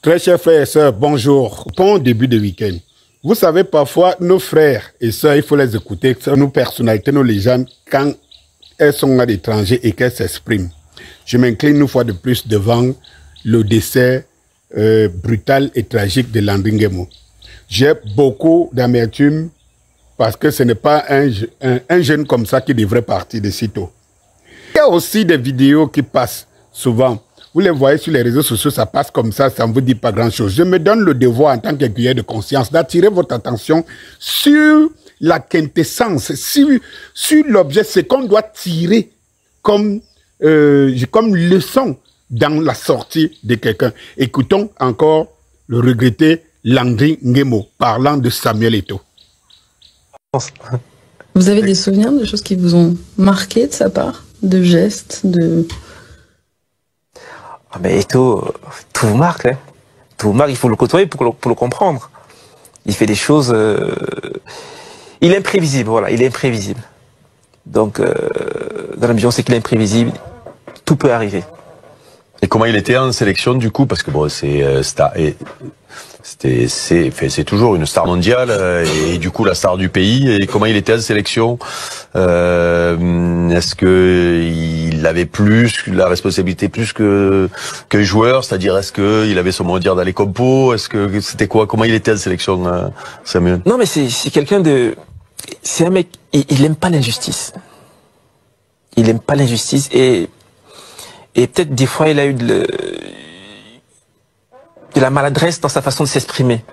Très chers frères et sœurs, bonjour. Bon début de week-end. Vous savez, parfois, nos frères et sœurs, il faut les écouter, nos personnalités, nos légendes, quand elles sont à l'étranger et qu'elles s'expriment. Je m'incline une fois de plus devant le décès brutal et tragique de Landry Nguemo. J'ai beaucoup d'amertume parce que ce n'est pas un jeune comme ça qui devrait partir de sitôt. Il y a aussi des vidéos qui passent souvent. Vous les voyez sur les réseaux sociaux, ça passe comme ça ne vous dit pas grand-chose. Je me donne le devoir en tant qu'écuyer de conscience d'attirer votre attention sur la quintessence, sur l'objet, ce qu'on doit tirer comme leçon dans la sortie de quelqu'un. Écoutons encore le regretté Landry Nguemo parlant de Samuel Eto'o. Vous avez des souvenirs de choses qui vous ont marqué de sa part? De gestes, de... Ah mais Eto'o, tout vous marque, hein. Tout vous marque, il faut le côtoyer pour le comprendre. Il fait des choses... Il est imprévisible, voilà, il est imprévisible. Donc, dans la mesure où c'est qu'il est imprévisible, tout peut arriver. Et comment il était en sélection du coup? Parce que bon, c'est toujours une star mondiale et du coup la star du pays. Et comment il était en sélection? Est-ce que il avait plus la responsabilité plus que joueur? C'est-à-dire est-ce que il avait son mot à dire dans les compos? Est-ce que c'était quoi? Comment il était en sélection, Samuel? Non mais c'est quelqu'un de... C'est un mec, il aime pas l'injustice. Il aime pas l'injustice et peut-être des fois il a eu de la maladresse dans sa façon de s'exprimer,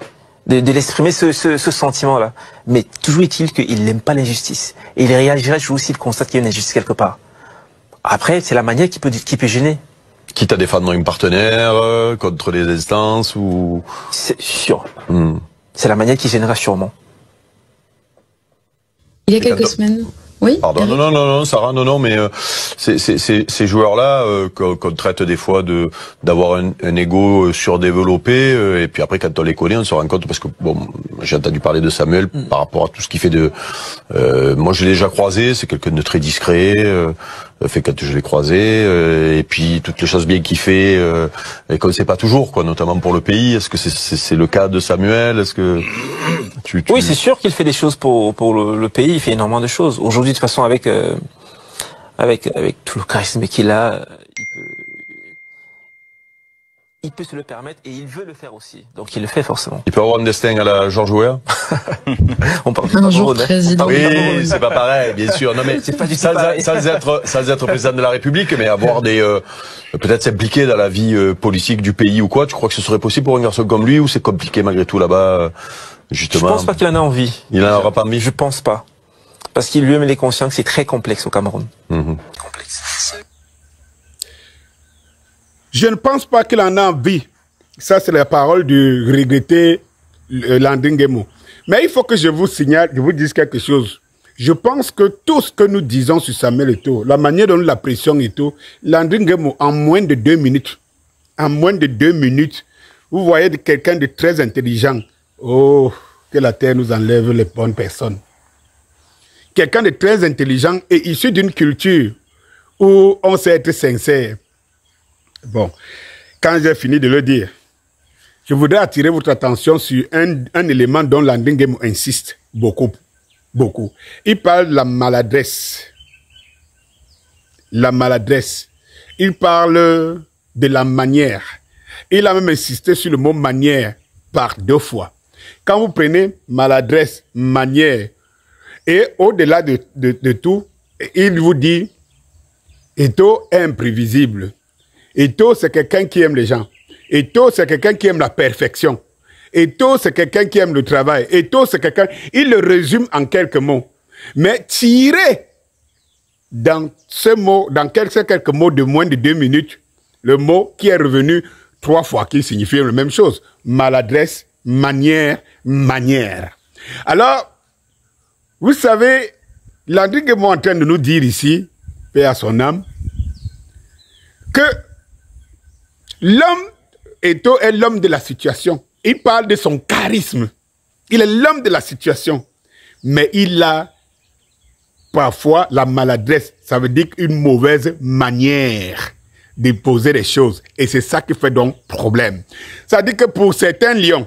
de l'exprimer ce sentiment-là. Mais toujours est-il qu'il n'aime pas l'injustice. Et il réagirait toujours s'il constate qu'il y a une injustice quelque part. Après, c'est la manière qui peut gêner. Quitte à défendre une partenaire contre les instances ou... C'est sûr. C'est la manière qui gênera sûrement. Il y a quelques semaines... Oui. Pardon, non, Sarah, non, mais ces joueurs-là qu'on traite des fois d'avoir un ego surdéveloppé, et puis après quand on les connaît, on se rend compte parce que bon, j'ai entendu parler de Samuel par rapport à tout ce qu'il fait de. Moi, je l'ai déjà croisé, c'est quelqu'un de très discret. Fait quand je l'ai croisé, et puis toutes les choses bien qu'il fait, et qu'on ne sait pas toujours, quoi, notamment pour le pays. Est-ce que c'est le cas de Samuel? Est-ce que Oui, c'est sûr qu'il fait des choses pour le pays. Il fait énormément de choses. Aujourd'hui, de toute façon, avec tout le charisme qu'il a, il peut se le permettre et il veut le faire aussi. Donc il le fait forcément. Il peut avoir un destin à la George Weah. On parle un jour président. Oui, c'est pas pareil, bien sûr. Non mais c'est pas du tout sans être président de la République, mais avoir des peut-être s'impliquer dans la vie politique du pays ou quoi. Tu crois que ce serait possible pour un garçon comme lui ou c'est compliqué malgré tout là-bas, justement? Je pense pas qu'il en a envie. Il en aura pas envie. Je pense pas. Parce qu'il lui-même est conscient que c'est très complexe au Cameroun. Complexe. Je ne pense pas qu'il en a envie. Ça, c'est la parole du regretté Landry Nguemo. Mais il faut que je vous signale, je vous dise quelque chose. Je pense que tout ce que nous disons sur Samuel Eto'o, la manière dont nous l'apprécions Eto'o, Landry Nguemo, en moins de 2 minutes, vous voyez quelqu'un de très intelligent. Oh, que la terre nous enlève les bonnes personnes. Quelqu'un de très intelligent et issu d'une culture où on sait être sincère. Bon, quand j'ai fini de le dire, je voudrais attirer votre attention sur un élément dont Landry Nguemo insiste beaucoup. Il parle de la maladresse. La maladresse. Il parle de la manière. Il a même insisté sur le mot manière par 2 fois. Quand vous prenez maladresse, manière, et au-delà de tout, il vous dit, Eto'o est imprévisible. Eto'o, c'est quelqu'un qui aime les gens. Eto'o, c'est quelqu'un qui aime la perfection. Eto'o, c'est quelqu'un qui aime le travail. Eto'o, c'est quelqu'un... Il le résume en quelques mots. Mais tiré dans ce mot, dans quelques mots de moins de 2 minutes, le mot qui est revenu 3 fois, qui signifie la même chose. Maladresse, manière. Alors, vous savez, Landry Nguemo est en train de nous dire ici, paix à son âme, que l'homme Eto'o est l'homme de la situation. Il parle de son charisme. Il est l'homme de la situation. Mais il a parfois la maladresse. Ça veut dire une mauvaise manière déposer les choses. Et c'est ça qui fait donc problème. Ça dit que pour certains lions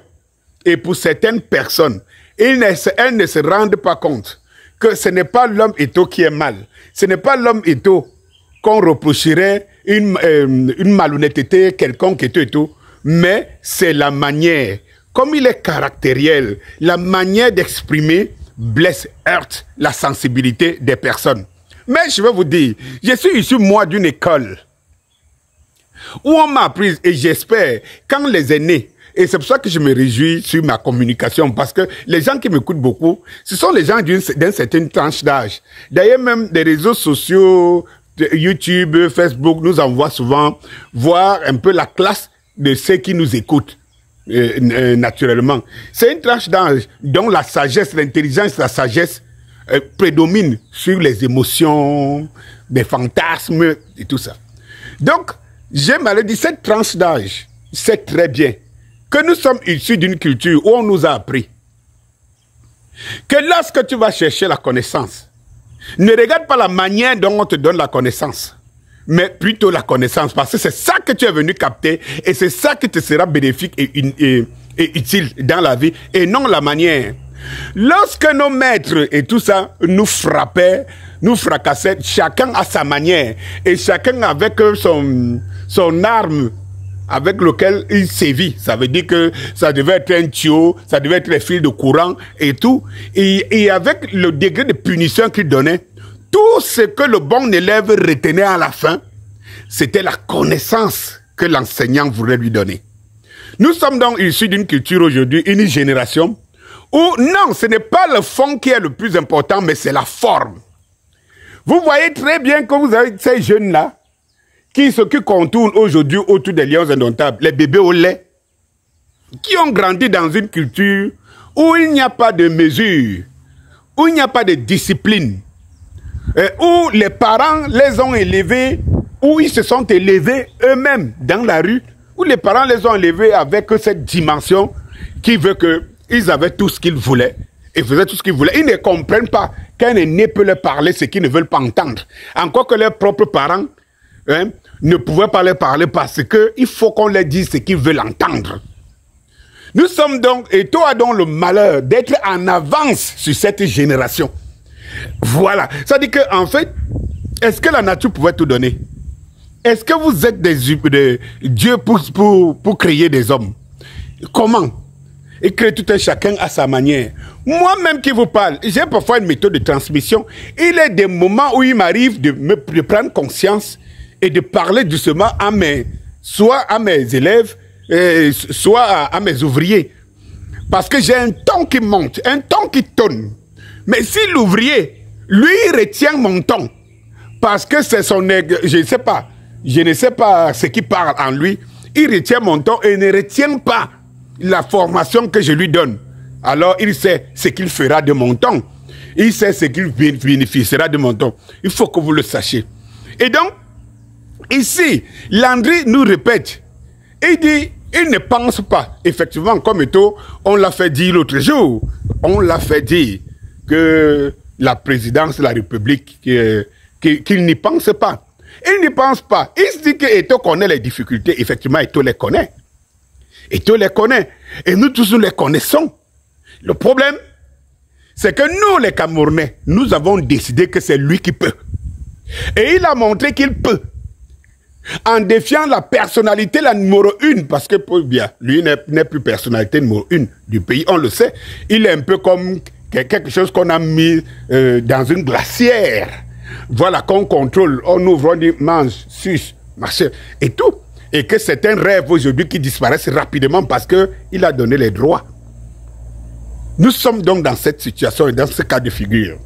et pour certaines personnes, elles ne se rendent pas compte que ce n'est pas l'homme Eto'o qui est mal. Ce n'est pas l'homme Eto'o qu'on reprocherait une malhonnêteté quelconque Eto'o, mais c'est la manière. Comme il est caractériel, la manière d'exprimer blesse, heurte la sensibilité des personnes. Mais je vais vous dire, je suis issu, moi, d'une école où on m'a appris, et j'espère, quand les aînés, et c'est pour ça que je me réjouis sur ma communication, parce que les gens qui m'écoutent beaucoup, ce sont les gens d'une certaine tranche d'âge. D'ailleurs, même des réseaux sociaux, YouTube, Facebook, nous envoient souvent voir un peu la classe de ceux qui nous écoutent. Naturellement. C'est une tranche d'âge dont la sagesse, l'intelligence, la sagesse prédomine sur les émotions, des fantasmes et tout ça. Donc, j'ai mal dit, cette tranche d'âge sait très bien que nous sommes issus d'une culture où on nous a appris que lorsque tu vas chercher la connaissance, ne regarde pas la manière dont on te donne la connaissance, mais plutôt la connaissance, parce que c'est ça que tu es venu capter et c'est ça qui te sera bénéfique et utile dans la vie, et non la manière. Lorsque nos maîtres et tout ça nous frappaient, nous fracassaient, chacun à sa manière, et chacun avec son arme avec lequel il sévit. Ça veut dire que ça devait être un tuyau, ça devait être les fils de courant et tout. Et avec le degré de punition qu'il donnait, tout ce que le bon élève retenait à la fin, c'était la connaissance que l'enseignant voulait lui donner. Nous sommes donc issus d'une culture aujourd'hui, une génération, où non, ce n'est pas le fond qui est le plus important, mais c'est la forme. Vous voyez très bien que vous avez ces jeunes-là, qui contournent aujourd'hui autour des lions indomptables, les bébés au lait, qui ont grandi dans une culture où il n'y a pas de mesure, où il n'y a pas de discipline, où les parents les ont élevés, où ils se sont élevés eux-mêmes dans la rue, où les parents les ont élevés avec cette dimension qui veut qu'ils avaient tout ce qu'ils voulaient et faisaient tout ce qu'ils voulaient. Ils ne comprennent pas qu'un aîné peut leur parler ce qu'ils ne veulent pas entendre. Encore que leurs propres parents ne pouvaient pas leur parler parce qu'il faut qu'on leur dise ce qu'ils veulent entendre. Nous sommes donc, Eto'o a donc le malheur d'être en avance sur cette génération. Voilà. Ça dit qu'en fait, est-ce que la nature pouvait tout donner? Est-ce que vous êtes des dieux pour créer des hommes? Comment? Et créer tout un chacun à sa manière. Moi-même qui vous parle, j'ai parfois une méthode de transmission. Il y a des moments où il m'arrive de prendre conscience et de parler doucement soit à mes élèves, soit à mes ouvriers. Parce que j'ai un ton qui monte, un ton qui tonne. Mais si l'ouvrier, lui, retient mon ton, parce que c'est son... je ne sais pas ce qui parle en lui, il retient mon ton et ne retient pas la formation que je lui donne. Alors, il sait ce qu'il fera de mon ton. Il sait ce qu'il bénéficiera de mon ton. Il faut que vous le sachiez. Et donc, ici, Landry nous répète, il dit, il ne pense pas, effectivement, comme Eto'o, on l'a fait dire l'autre jour, on l'a fait dire que la présidence de la République, qu'il n'y pense pas. Il n'y pense pas. Il se dit que Eto'o connaît les difficultés. Effectivement, Eto'o les connaît. Eto'o les connaît. Et nous tous, nous les connaissons. Le problème, c'est que nous, les Camerounais, nous avons décidé que c'est lui qui peut. Et il a montré qu'il peut. En défiant la personnalité, la numéro 1, parce que bien, lui n'est plus personnalité numéro 1 du pays, on le sait. Il est un peu comme quelque chose qu'on a mis dans une glacière. Voilà, qu'on contrôle, on ouvre, on dit mange, suce, marche, et tout. Et que c'est un rêve aujourd'hui qui disparaît rapidement parce qu'il a donné les droits. Nous sommes donc dans cette situation et dans ce cas de figure.